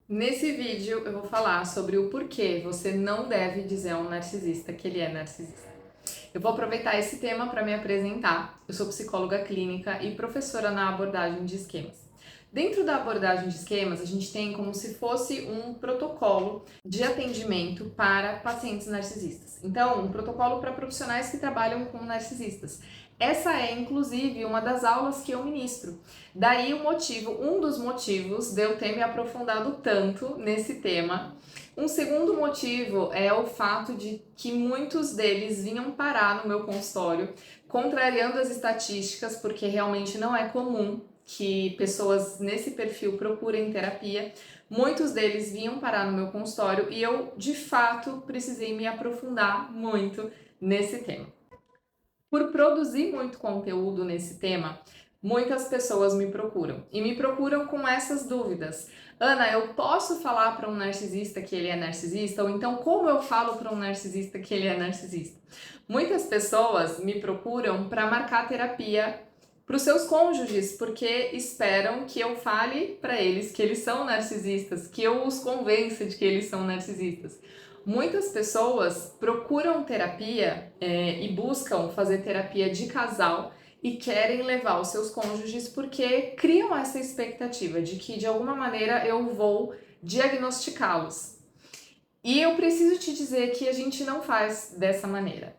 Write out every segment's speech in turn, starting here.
Nesse vídeo eu vou falar sobre o porquê você não deve dizer a um narcisista que ele é narcisista. Eu vou aproveitar esse tema para me apresentar. Eu sou psicóloga clínica e professora na abordagem de esquemas. Dentro da abordagem de esquemas, a gente tem como se fosse um protocolo de atendimento para pacientes narcisistas. Então, um protocolo para profissionais que trabalham com narcisistas. Essa é, inclusive, uma das aulas que eu ministro. Daí o motivo, um dos motivos de eu ter me aprofundado tanto nesse tema. Um segundo motivo é o fato de que muitos deles vinham parar no meu consultório, contrariando as estatísticas, porque realmente não é comum que pessoas nesse perfil procurem terapia. Muitos deles vinham parar no meu consultório e eu, de fato, precisei me aprofundar muito nesse tema. Por produzir muito conteúdo nesse tema, muitas pessoas me procuram e me procuram com essas dúvidas. Ana, eu posso falar para um narcisista que ele é narcisista? Ou então, como eu falo para um narcisista que ele é narcisista? Muitas pessoas me procuram para marcar terapia para os seus cônjuges, porque esperam que eu fale para eles que eles são narcisistas, que eu os convença de que eles são narcisistas. Muitas pessoas procuram terapia e buscam fazer terapia de casal e querem levar os seus cônjuges porque criam essa expectativa de que de alguma maneira eu vou diagnosticá-los. E eu preciso te dizer que a gente não faz dessa maneira,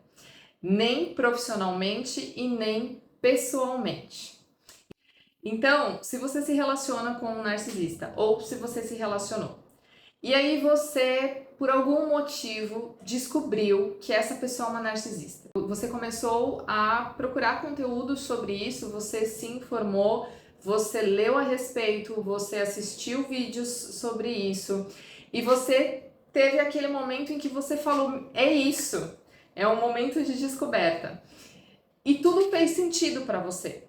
nem profissionalmente e nem pessoalmente. Então, se você se relaciona com um narcisista ou se você se relacionou, e aí você, por algum motivo, descobriu que essa pessoa é uma narcisista. Você começou a procurar conteúdo sobre isso, você se informou, você leu a respeito, você assistiu vídeos sobre isso e você teve aquele momento em que você falou, é isso, é um momento de descoberta. E tudo fez sentido para você.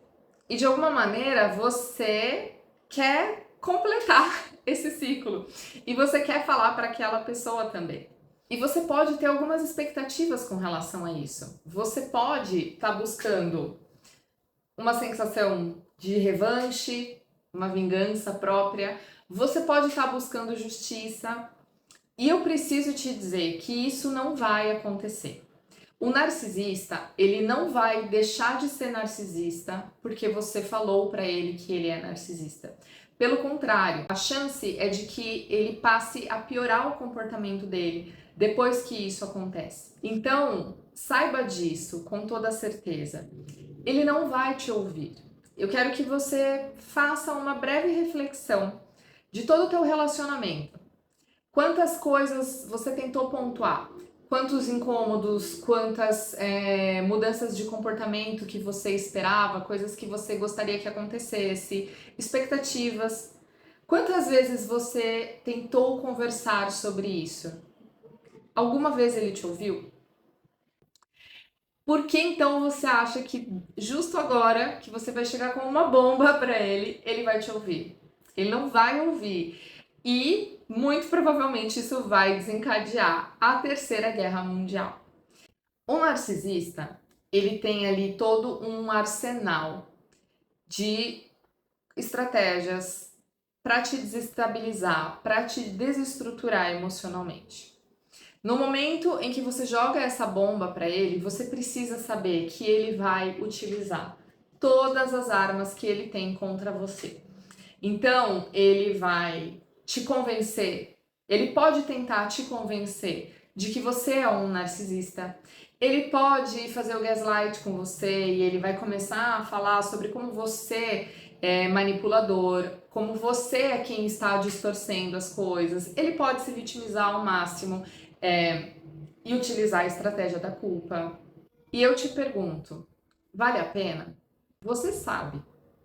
E de alguma maneira você quer completar esse ciclo e você quer falar para aquela pessoa também. E você pode ter algumas expectativas com relação a isso. Você pode estar buscando uma sensação de revanche, uma vingança própria. Você pode estar buscando justiça. E eu preciso te dizer que isso não vai acontecer. O narcisista, ele não vai deixar de ser narcisista porque você falou para ele que ele é narcisista. Pelo contrário, a chance é de que ele passe a piorar o comportamento dele depois que isso acontece. Então, saiba disso com toda certeza. Ele não vai te ouvir. Eu quero que você faça uma breve reflexão de todo o teu relacionamento. Quantas coisas você tentou pontuar? Quantos incômodos, quantas mudanças de comportamento que você esperava, coisas que você gostaria que acontecesse, expectativas. Quantas vezes você tentou conversar sobre isso? Alguma vez ele te ouviu? Por que então você acha que justo agora que você vai chegar com uma bomba para ele, ele vai te ouvir? Ele não vai ouvir. E muito provavelmente isso vai desencadear a Terceira Guerra Mundial. O narcisista, ele tem ali todo um arsenal de estratégias para te desestabilizar, para te desestruturar emocionalmente. No momento em que você joga essa bomba para ele, você precisa saber que ele vai utilizar todas as armas que ele tem contra você. Então, ele vai te convencer, ele pode tentar te convencer de que você é um narcisista. Ele pode fazer o gaslight com você e ele vai começar a falar sobre como você é manipulador, como você é quem está distorcendo as coisas. Ele pode se vitimizar ao máximo e utilizar a estratégia da culpa. E eu te pergunto, vale a pena? Você sabe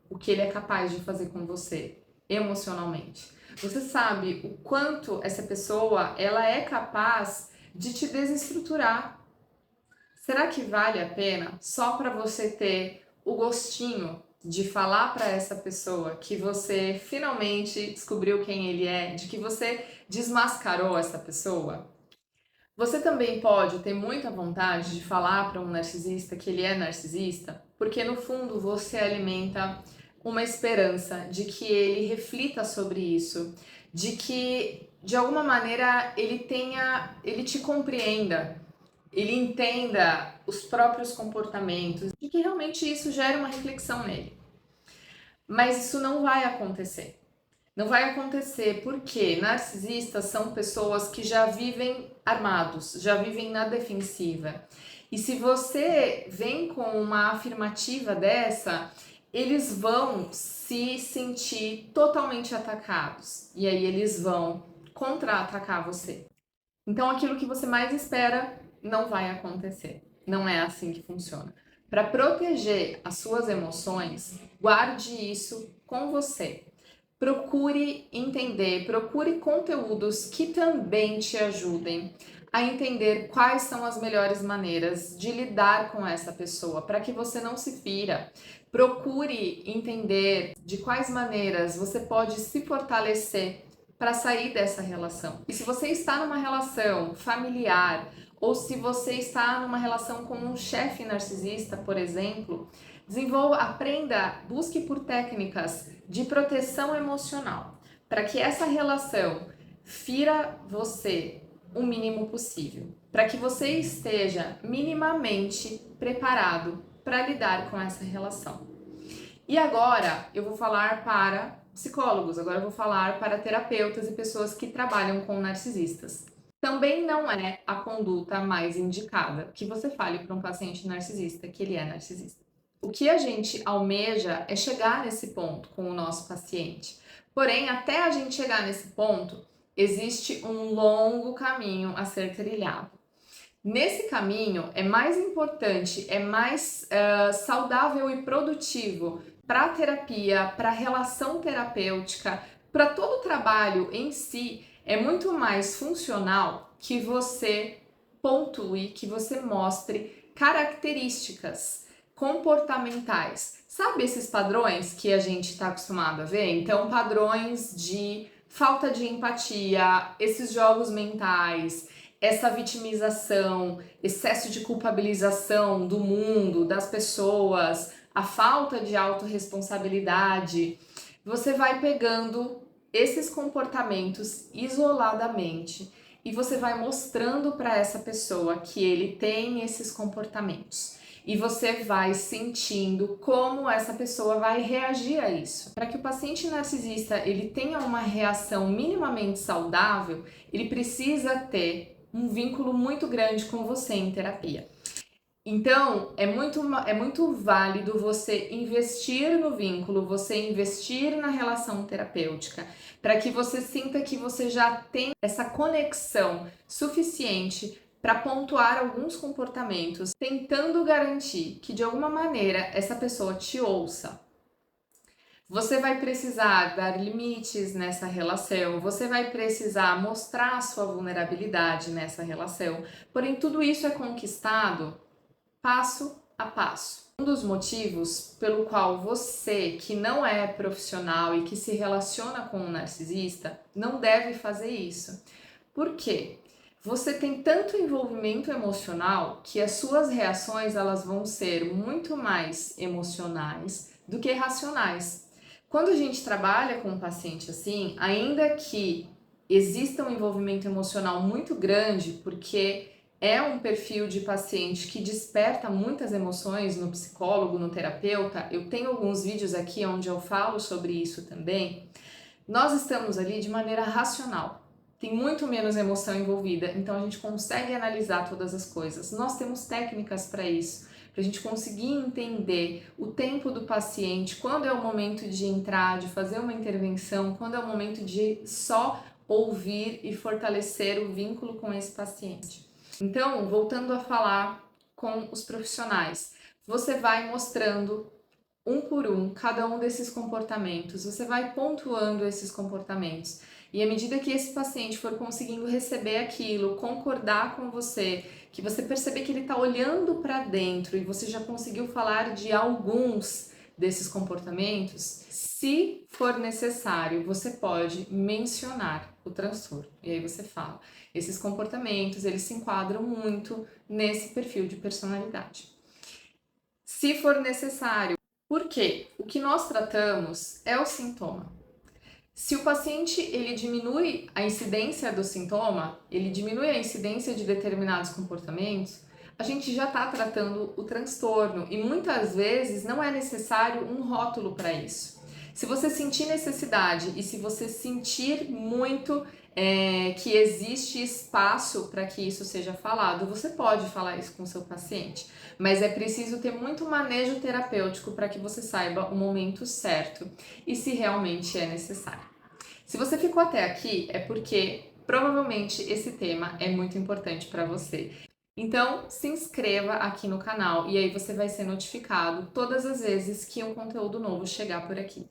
o que ele é capaz de fazer com você emocionalmente. Você sabe o quanto essa pessoa ela é capaz de te desestruturar. Será que vale a pena só para você ter o gostinho de falar para essa pessoa que você finalmente descobriu quem ele é, de que você desmascarou essa pessoa? Você também pode ter muita vontade de falar para um narcisista que ele é narcisista, porque no fundo você alimenta uma esperança de que ele reflita sobre isso, de que de alguma maneira ele te compreenda, ele entenda os próprios comportamentos, de que realmente isso gere uma reflexão nele. Mas isso não vai acontecer. Não vai acontecer porque narcisistas são pessoas que já vivem armados, já vivem na defensiva. E se você vem com uma afirmativa dessa, eles vão se sentir totalmente atacados. E aí eles vão contra-atacar você. Então aquilo que você mais espera não vai acontecer. Não é assim que funciona. Para proteger as suas emoções, guarde isso com você. Procure entender, procure conteúdos que também te ajudem a entender quais são as melhores maneiras de lidar com essa pessoa, para que você não se fira. Procure entender de quais maneiras você pode se fortalecer para sair dessa relação. E se você está numa relação familiar, ou se você está numa relação com um chefe narcisista, por exemplo, desenvolva, aprenda, busque por técnicas de proteção emocional, para que essa relação fira você o mínimo possível, para que você esteja minimamente preparado para lidar com essa relação. E agora eu vou falar para psicólogos, agora eu vou falar para terapeutas e pessoas que trabalham com narcisistas. Também não é a conduta mais indicada que você fale para um paciente narcisista que ele é narcisista. O que a gente almeja é chegar nesse ponto com o nosso paciente. Porém, até a gente chegar nesse ponto, existe um longo caminho a ser trilhado. Nesse caminho, é mais importante, é mais saudável e produtivo para a terapia, para a relação terapêutica, para todo o trabalho em si, é muito mais funcional que você pontue, que você mostre características comportamentais. Sabe esses padrões que a gente está acostumado a ver? Então, padrões de falta de empatia, esses jogos mentais, essa vitimização, excesso de culpabilização do mundo, das pessoas, a falta de autorresponsabilidade. Você vai pegando esses comportamentos isoladamente e você vai mostrando para essa pessoa que ele tem esses comportamentos. E você vai sentindo como essa pessoa vai reagir a isso. Para que o paciente narcisista ele tenha uma reação minimamente saudável, ele precisa ter um vínculo muito grande com você em terapia. Então, é muito válido você investir no vínculo, você investir na relação terapêutica, para que você sinta que você já tem essa conexão suficiente para pontuar alguns comportamentos, tentando garantir que de alguma maneira essa pessoa te ouça. Você vai precisar dar limites nessa relação, você vai precisar mostrar a sua vulnerabilidade nessa relação, porém tudo isso é conquistado passo a passo. Um dos motivos pelo qual você, que não é profissional e que se relaciona com um narcisista, não deve fazer isso. Por quê? Você tem tanto envolvimento emocional que as suas reações elas vão ser muito mais emocionais do que racionais. Quando a gente trabalha com um paciente assim, ainda que exista um envolvimento emocional muito grande, porque é um perfil de paciente que desperta muitas emoções no psicólogo, no terapeuta. Eu tenho alguns vídeos aqui onde eu falo sobre isso também. Nós estamos ali de maneira racional. Tem muito menos emoção envolvida, então a gente consegue analisar todas as coisas. Nós temos técnicas para isso, para a gente conseguir entender o tempo do paciente, quando é o momento de entrar, de fazer uma intervenção, quando é o momento de só ouvir e fortalecer o vínculo com esse paciente. Então, voltando a falar com os profissionais, você vai mostrando um por um cada um desses comportamentos, você vai pontuando esses comportamentos. E à medida que esse paciente for conseguindo receber aquilo, concordar com você, que você perceber que ele está olhando para dentro e você já conseguiu falar de alguns desses comportamentos, se for necessário, você pode mencionar o transtorno. E aí você fala, esses comportamentos, eles se enquadram muito nesse perfil de personalidade. Se for necessário, porque o que nós tratamos é o sintoma. Se o paciente ele diminui a incidência do sintoma, ele diminui a incidência de determinados comportamentos, a gente já está tratando o transtorno e muitas vezes não é necessário um rótulo para isso. Se você sentir necessidade e se você sentir muito que existe espaço para que isso seja falado, você pode falar isso com o seu paciente, mas é preciso ter muito manejo terapêutico para que você saiba o momento certo e se realmente é necessário. Se você ficou até aqui, é porque provavelmente esse tema é muito importante para você. Então, se inscreva aqui no canal e aí você vai ser notificado todas as vezes que um conteúdo novo chegar por aqui.